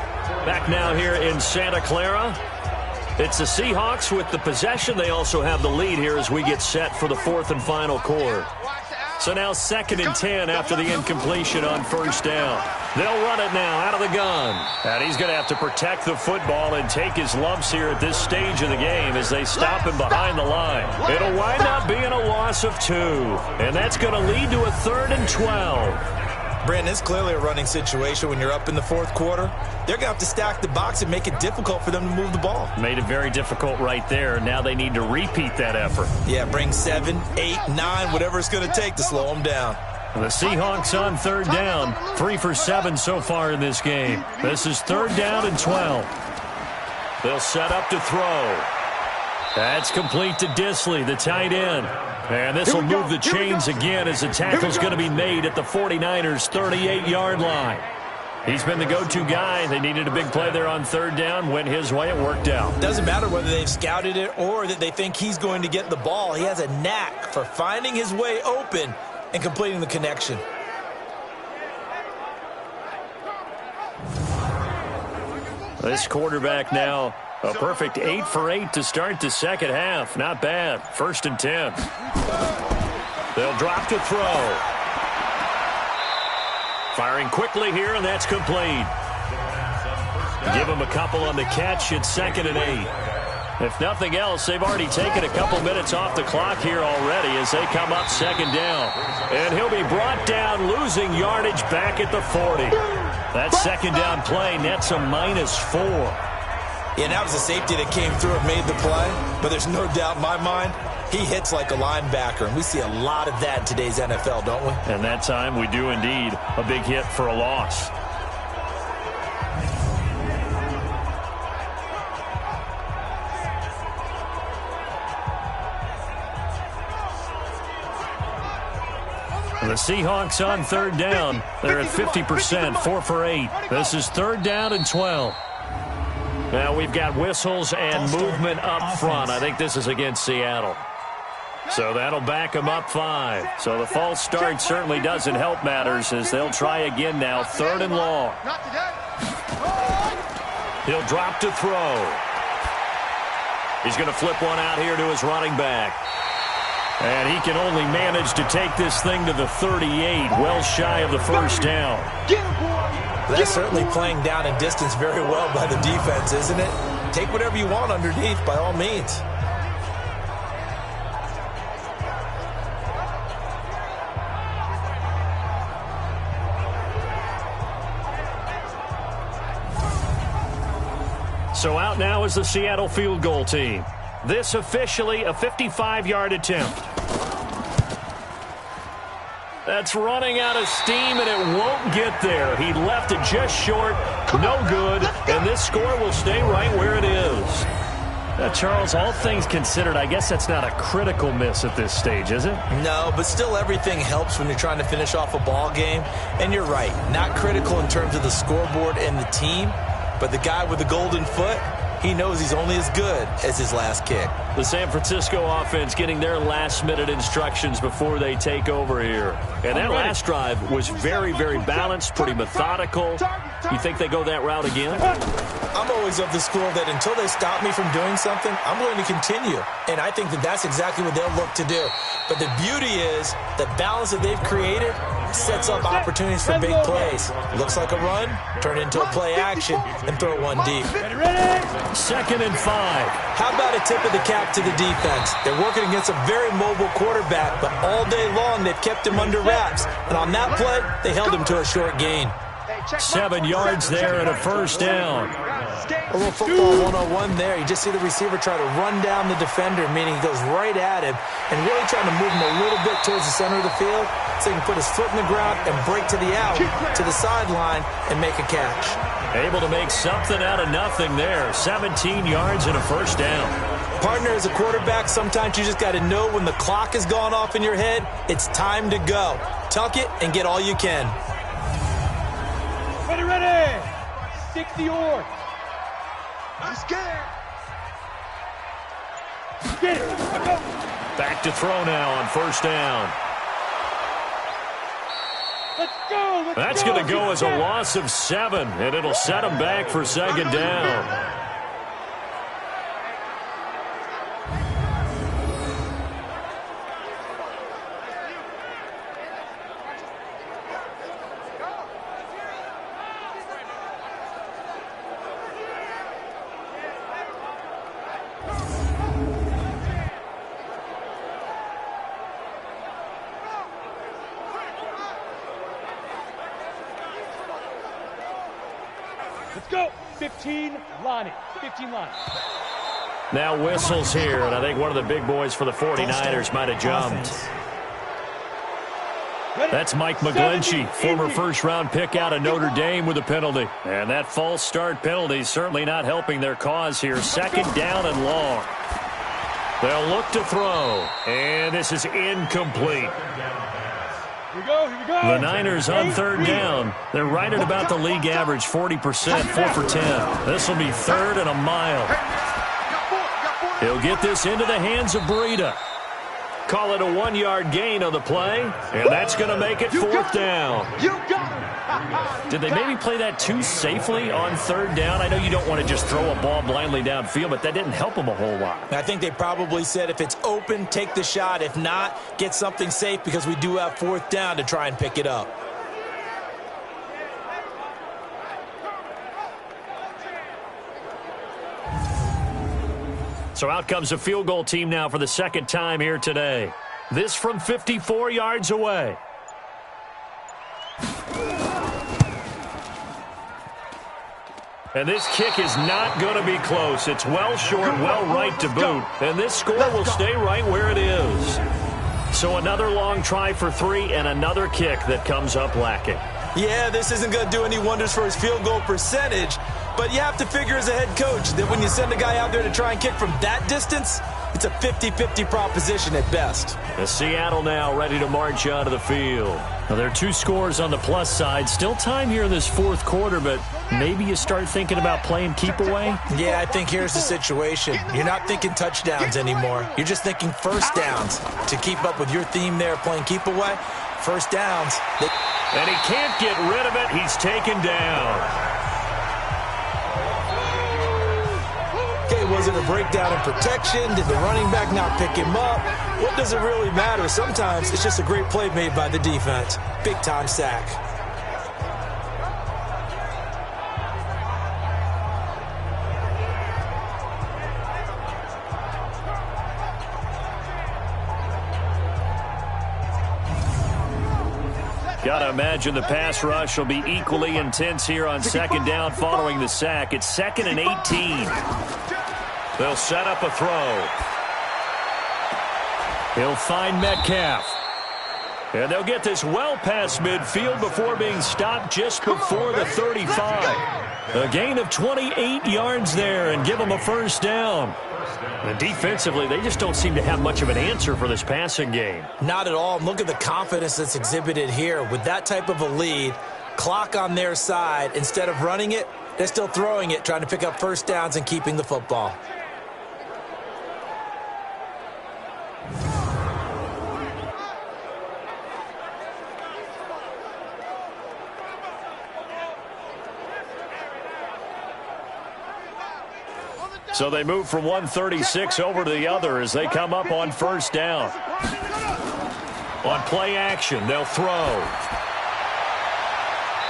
Back now here in Santa Clara. It's the Seahawks with the possession. They also have the lead here as we get set for the 4th and final quarter. So now 2nd and 10 after the incompletion on first down. They'll run it now out of the gun. And he's going to have to protect the football and take his lumps here at this stage of the game as they stop him behind the line. It'll wind up being a loss of 2. And that's going to lead to a 3rd and 12. Brandon, it's clearly a running situation when you're up in the 4th quarter. They're going to have to stack the box and make it difficult for them to move the ball. Made it very difficult right there. Now they need to repeat that effort. Yeah, bring 7, 8, 9, whatever it's going to take to slow them down. The Seahawks on third down, 3 for 7 so far in this game. This is third down and 12. They'll set up to throw. That's complete to Disley, the tight end. And this will move the chains again as the tackle's going to be made at the 49ers' 38-yard line. He's been the go-to guy. They needed a big play there on third down. Went his way. It worked out. Doesn't matter whether they've scouted it or that they think he's going to get the ball. He has a knack for finding his way open and completing the connection. This quarterback now, a perfect 8 for 8 to start the second half. Not bad. 1st and 10. They'll drop to throw. Firing quickly here, and that's complete. Give him a couple on the catch. It's 2nd and 8. If nothing else, they've already taken a couple minutes off the clock here already as they come up 2nd down. And he'll be brought down, losing yardage back at the 40. That 2nd down play nets a -4. Yeah, that was a safety that came through and made the play. But there's no doubt in my mind, he hits like a linebacker. And we see a lot of that in today's NFL, don't we? And that time we do indeed. A big hit for a loss. The Seahawks on third down. They're at 50%, 4 for 8. This is third down and 12. Now we've got whistles and movement up front. I think this is against Seattle. So that'll back them up 5. So the false start certainly doesn't help matters as they'll try again now, 3rd and long. He'll drop to throw. He's going to flip one out here to his running back. And he can only manage to take this thing to the 38, well shy of the 1st down. That's certainly playing down in distance very well by the defense, isn't it? Take whatever you want underneath, by all means. So out now is the Seattle field goal team. This officially a 55-yard attempt. That's running out of steam, and it won't get there. He left it just short, no good, and this score will stay right where it is. Charles, all things considered, I guess that's not a critical miss at this stage, is it? No, but still everything helps when you're trying to finish off a ball game. And you're right, not critical in terms of the scoreboard and the team, but the guy with the golden foot, he knows he's only as good as his last kick. The San Francisco offense getting their last-minute instructions before they take over here. And that last drive was very, very balanced, pretty methodical. You think they go that route again? I'm always of the school that until they stop me from doing something, I'm going to continue. And I think that that's exactly what they'll look to do. But the beauty is the balance that they've created sets up opportunities for big plays. Looks like a run, turn into a play action, and throw one deep. 2nd and 5. How about a tip of the cap to the defense? They're working against a very mobile quarterback, but all day long they've kept him under wraps. And on that play, they held him to a short gain. 7 yards there and a 1st down. A little football 101 there. You just see the receiver try to run down the defender, meaning he goes right at him and really trying to move him a little bit towards the center of the field so he can put his foot in the ground and break to the out, to the sideline, and make a catch. Able to make something out of nothing there. 17 yards and a 1st down. Partner, as a quarterback, sometimes you just got to know when the clock has gone off in your head, it's time to go. Tuck it and get all you can. Ready. 60 yards. I'm scared. Get it. Back to throw now on 1st down. Let's go. That's going to go as a loss of 7, and it'll set them back for 2nd down. Let's go. 15 line. 15 line. Now whistles here, and I think one of the big boys for the 49ers might have jumped. That's Mike McGlinchey, former first-round pick out of Notre Dame with a penalty. And that false start penalty certainly not helping their cause here. Second down and long. They'll look to throw, and this is incomplete. Here we go. The Niners on third down. They're right at about the league average, 40%, 4 for 10. This will be third and a mile. He'll get this into the hands of Breida. Call it a 1-yard gain on the play, and that's going to make it fourth down. You got him. Did they maybe play that too safely on third down? I know you don't want to just throw a ball blindly downfield, but that didn't help them a whole lot. I think they probably said if it's open, take the shot. If not, get something safe because we do have fourth down to try and pick it up. So out comes a field goal team now for the second time here today. This from 54 yards away. And this kick is not going to be close. It's well short, well right to boot. And this score will stay right where it is. So another long try for 3 and another kick that comes up lacking. Yeah, this isn't going to do any wonders for his field goal percentage, but you have to figure as a head coach that when you send a guy out there to try and kick from that distance, it's a 50-50 proposition at best. The Seattle now ready to march onto the field. Now, there are 2 scores on the plus side. Still time here in this fourth quarter, but maybe you start thinking about playing keep away? Yeah, I think here's the situation. You're not thinking touchdowns anymore. You're just thinking first downs. To keep up with your theme there, playing keep away, first downs. And he can't get rid of it. He's taken down. Okay, was it a breakdown in protection? Did the running back not pick him up? What does it really matter? Sometimes it's just a great play made by the defense. Big-time sack. Got to imagine the pass rush will be equally intense here on second down following the sack. It's 2nd and 18. They'll set up a throw. He'll find Metcalf. And they'll get this well past midfield before being stopped just before the 35. A gain of 28 yards there and give them a first down. And defensively, they just don't seem to have much of an answer for this passing game. Not at all. Look at the confidence that's exhibited here. With that type of a lead, clock on their side, instead of running it, they're still throwing it, trying to pick up first downs and keeping the football. So they move from 136 over to the other as they come up on first down. On play action, they'll throw.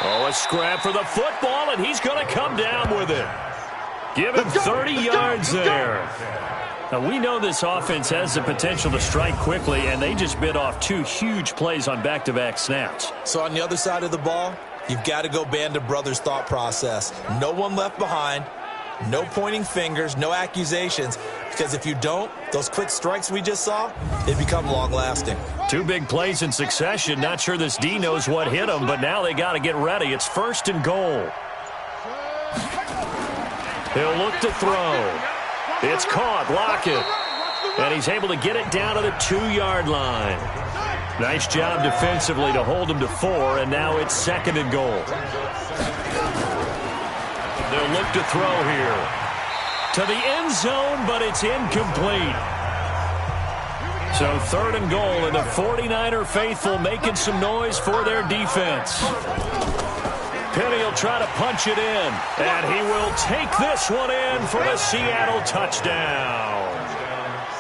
Oh, a scrap for the football, and he's going to come down with it. Give him 30 yards there. Now, we know this offense has the potential to strike quickly, and they just bit off 2 huge plays on back-to-back snaps. So on the other side of the ball, you've got to go band of brothers thought process. No one left behind. No pointing fingers, no accusations, because if you don't, those quick strikes we just saw, they become long-lasting. 2 big plays in succession. Not sure this D knows what hit him, but now they got to get ready. It's 1st and goal. He'll look to throw. It's caught, Lockett. And he's able to get it down to the 2-yard line. Nice job defensively to hold him to 4, and now it's 2nd and goal. They'll look to throw here. To the end zone, but it's incomplete. So 3rd and goal, and the 49er faithful making some noise for their defense. Penny will try to punch it in, and he will take this one in for the Seattle touchdown.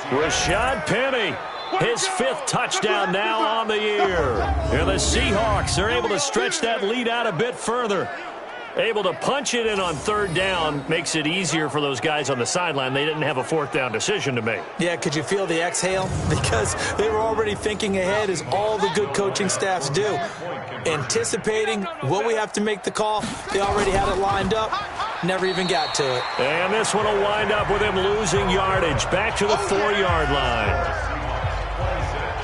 Rashad Penny, his 5th touchdown now on the year. And the Seahawks are able to stretch that lead out a bit further. Able to punch it in on 3rd down makes it easier for those guys on the sideline. They didn't have a 4th down decision to make. Yeah, could you feel the exhale? Because they were already thinking ahead, as all the good coaching staffs do. Anticipating, will we have to make the call? They already had it lined up. Never even got to it. And this one will wind up with him losing yardage back to the 4-yard line.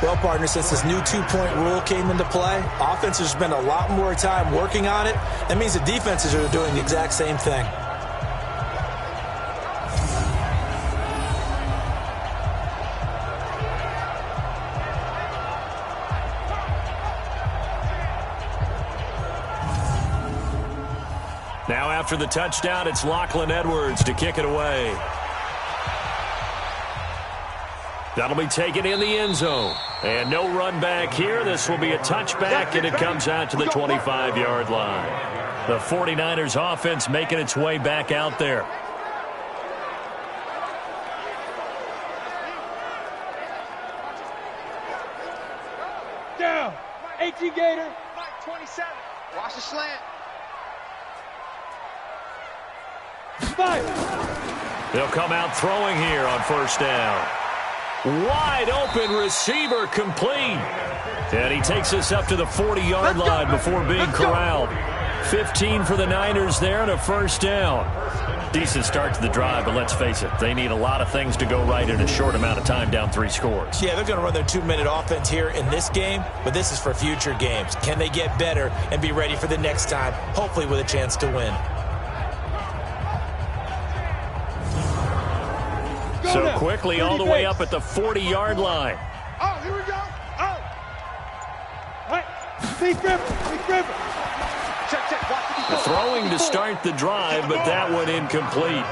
Well, partner, since this new two-point rule came into play, offenses spend a lot more time working on it. That means the defenses are doing the exact same thing. Now after the touchdown, it's Lachlan Edwards to kick it away. That'll be taken in the end zone. And no run back here. This will be a touchback, and it comes out to the 25-yard line. The 49ers offense making its way back out there. Down. 18 Gator. 27. Watch the slant. 5. They'll come out throwing here on first down. Wide open receiver complete. And he takes us up to the 40-yard line before being corralled. 15 for the Niners there and a first down. Decent start to the drive, but let's face it, they need a lot of things to go right in a short amount of time, down 3 scores. Yeah, they're going to run their 2-minute offense here in this game, but this is for future games. Can they get better and be ready for the next time, hopefully with a chance to win? So quickly all the way up at the 40-yard line. Oh, here we go. Oh. All right. Big grip. Check. Throwing to start the drive, but that one incomplete.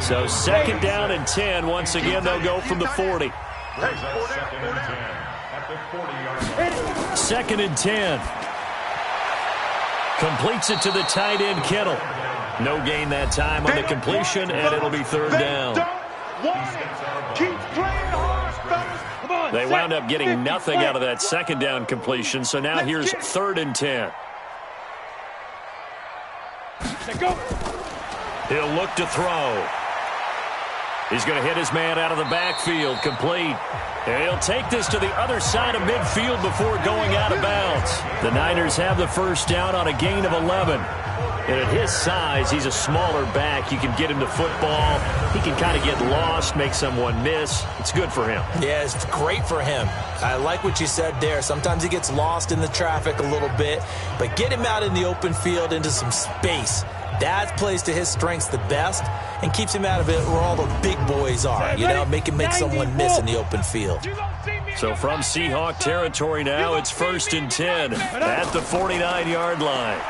So second down and 10. Once again, they'll go from the 40. Second and 10. Completes it to the tight end, Kittle. No gain that time on the completion, and it'll be third down. They wound up getting nothing out of that second down completion, so now here's third and 10. He'll look to throw. He's going to hit his man out of the backfield, complete. And he'll take this to the other side of midfield before going out of bounds. The Niners have the first down on a gain of 11. And at his size, he's a smaller back. You can get him to football. He can kind of get lost, make someone miss. It's good for him. Yeah, it's great for him. I like what you said there. Sometimes he gets lost in the traffic a little bit, but get him out in the open field into some space. That plays to his strengths the best and keeps him out of it where all the big boys are, you know, make someone miss in the open field. So from Seahawk territory now, it's first and 10 at the 49-yard line.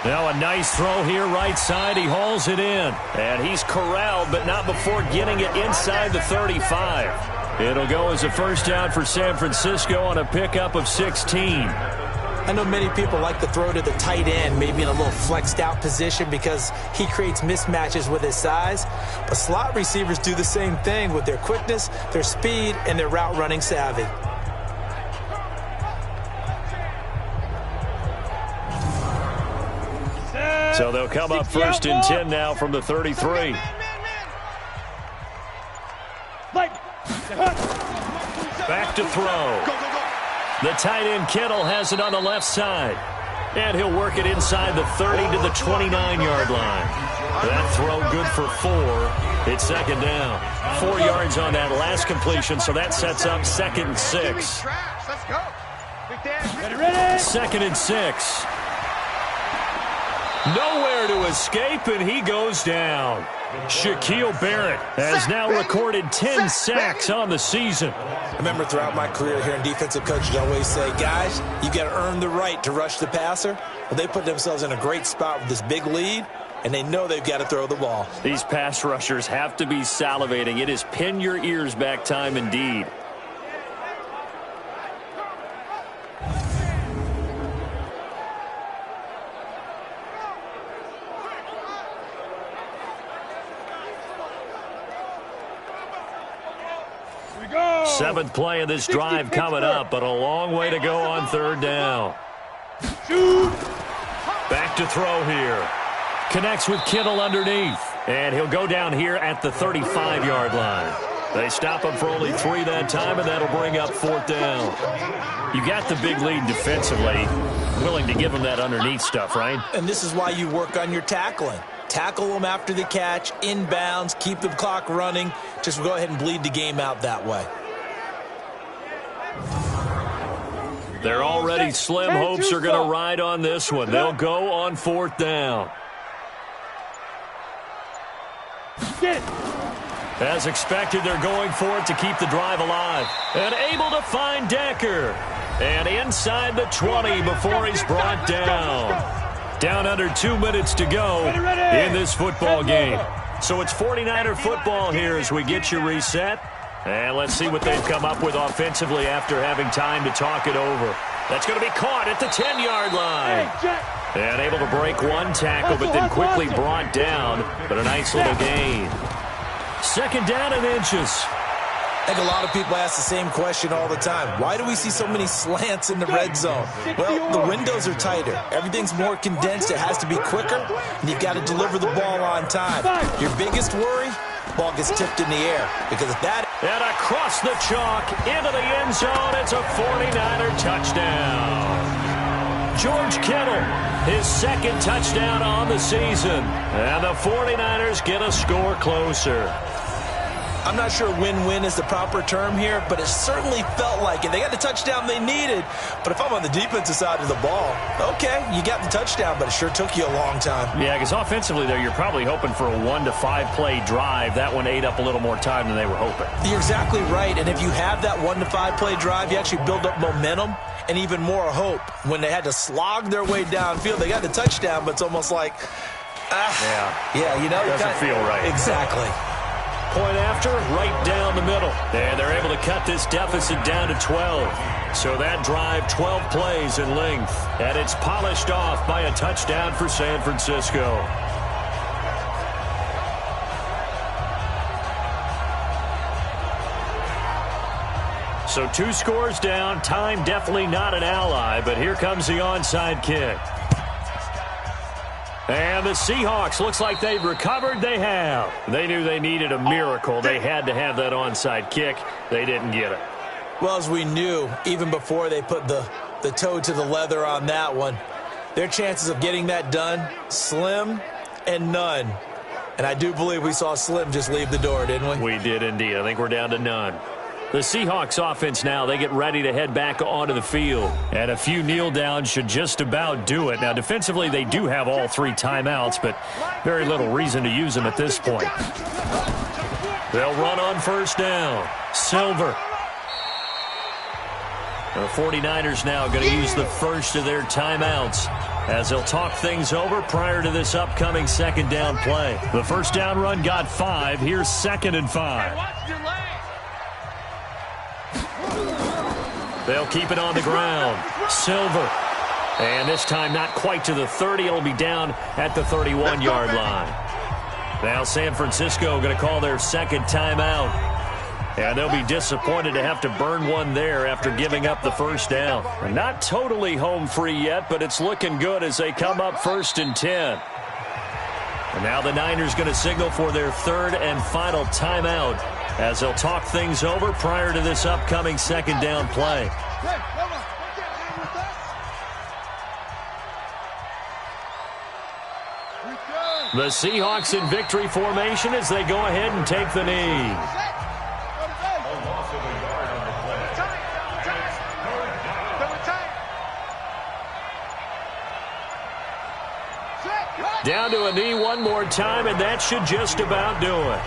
Now a nice throw here right side. He hauls it in. And he's corralled, but not before getting it inside the 35. It'll go as a first down for San Francisco on a pickup of 16. I know many people like to throw to the tight end, maybe in a little flexed out position because he creates mismatches with his size. But slot receivers do the same thing with their quickness, their speed, and their route running savvy. So they'll come up first and 10 now from the 33. Back to throw. The tight end Kittle has it on the left side. And he'll work it inside the 30 to the 29-yard line. That throw good for 4. It's second down. 4 yards on that last completion, so that sets up second and 6. Second and 6. Nowhere to escape, and he goes down. Shaquille Barrett has now recorded 10 sacks on the season. I remember throughout my career hearing defensive coaches always say, guys, you got to earn the right to rush the passer. Well, they put themselves in a great spot with this big lead, and they know they've got to throw the ball. These pass rushers have to be salivating. It is pin your ears back time indeed. Seventh play of this drive coming up, but a long way to go on third down. Back to throw here. Connects with Kittle underneath. And he'll go down here at the 35-yard line. They stop him for only 3 that time, and that'll bring up fourth down. You got the big lead defensively. Willing to give him that underneath stuff, right? And this is why you work on your tackling. Tackle them after the catch, inbounds, keep the clock running. Just go ahead and bleed the game out that way. They're already slim hopes are going to ride on this one. They'll go on 4th down. As expected, they're going for it to keep the drive alive. And able to find Decker. And inside the 20 before he's brought down. Down under 2 minutes to go in this football game. So it's 49er football here as we get you reset. And let's see what they've come up with offensively after having time to talk it over. That's going to be caught at the 10-yard line. And able to break one tackle, but then quickly brought down. But a nice little gain. 2nd down and inches. I think a lot of people ask the same question all the time. Why do we see so many slants in the red zone? Well, the windows are tighter. Everything's more condensed. It has to be quicker, and you've got to deliver the ball on time. Your biggest worry? Ball gets tipped in the air. Because if that... And across the chalk, into the end zone, it's a 49er touchdown. George Kittle, his 2nd touchdown on the season. And the 49ers get a score closer. I'm not sure win-win is the proper term here, but it certainly felt like it. They got the touchdown they needed, but if I'm on the defensive side of the ball, okay, you got the touchdown, but it sure took you a long time. Yeah, because offensively, though, you're probably hoping for a 1 to 5 play drive. That one ate up a little more time than they were hoping. You're exactly right, and if you have that 1 to 5 play drive, you actually build up momentum and even more hope. When they had to slog their way downfield, they got the touchdown, but it's almost like, yeah, you know. Doesn't feel right. Exactly. Point after, right down the middle. And they're able to cut this deficit down to 12. So that drive, 12 plays in length. And it's polished off by a touchdown for San Francisco. So 2 scores down. Time definitely not an ally, but here comes the onside kick. And the Seahawks, looks like they've recovered. They have. They knew they needed a miracle. They had to have that onside kick. They didn't get it. Well, as we knew, even before they put the toe to the leather on that one, their chances of getting that done, slim and none. And I do believe we saw Slim just leave the door, didn't we? We did indeed. I think we're down to none. The Seahawks offense now, they get ready to head back onto the field. And a few kneel downs should just about do it. Now, defensively, they do have all 3 timeouts, but very little reason to use them at this point. They'll run on 1st down. Silver. The 49ers now going to use the first of their timeouts as they'll talk things over prior to this upcoming 2nd down play. The 1st down run got 5. Here's 2nd and 5. They'll keep it on the ground. Silver. And this time not quite to the 30. It'll be down at the 31-yard line. Now San Francisco going to call their 2nd timeout. And they'll be disappointed to have to burn one there after giving up the 1st down. Not totally home free yet, but it's looking good as they come up 1st and 10. And now the Niners going to signal for their 3rd and final timeout as they'll talk things over prior to this upcoming 2nd down play. The Seahawks in victory formation as they go ahead and take the knee. Down to a knee one more time, and that should just about do it.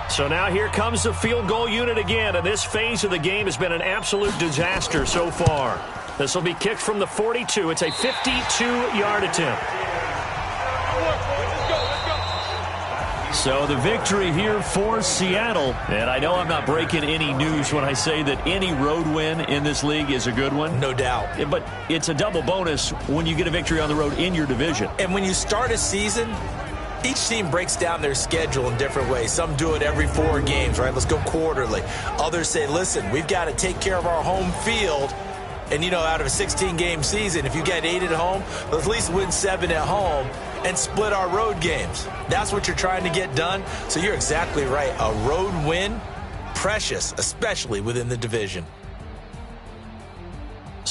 So now here comes the field goal unit again, and this phase of the game has been an absolute disaster so far. This will be kicked from the 42. It's a 52-yard attempt. So the victory here for Seattle. And I know I'm not breaking any news when I say that any road win in this league is a good one. No doubt. But it's a double bonus when you get a victory on the road in your division. And when you start a season, each team breaks down their schedule in different ways. Some do it every 4 games, right? Let's go quarterly. Others say, listen, we've got to take care of our home field. And, you know, out of a 16-game season, if you get 8 at home, let's at least win 7 at home and split our road games. That's what you're trying to get done. So you're exactly right. A road win, precious, especially within the division.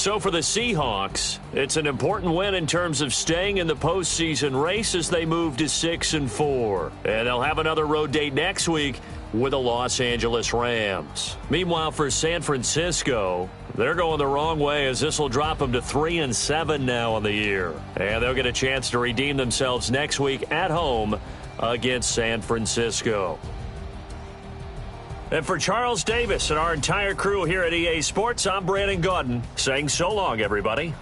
So for the Seahawks, it's an important win in terms of staying in the postseason race as they move to 6-4. And they'll have another road date next week with the Los Angeles Rams. Meanwhile, for San Francisco, they're going the wrong way as this will drop them to 3-7 now on the year. And they'll get a chance to redeem themselves next week at home against San Francisco. And for Charles Davis and our entire crew here at EA Sports, I'm Brandon Gaudin saying so long, everybody.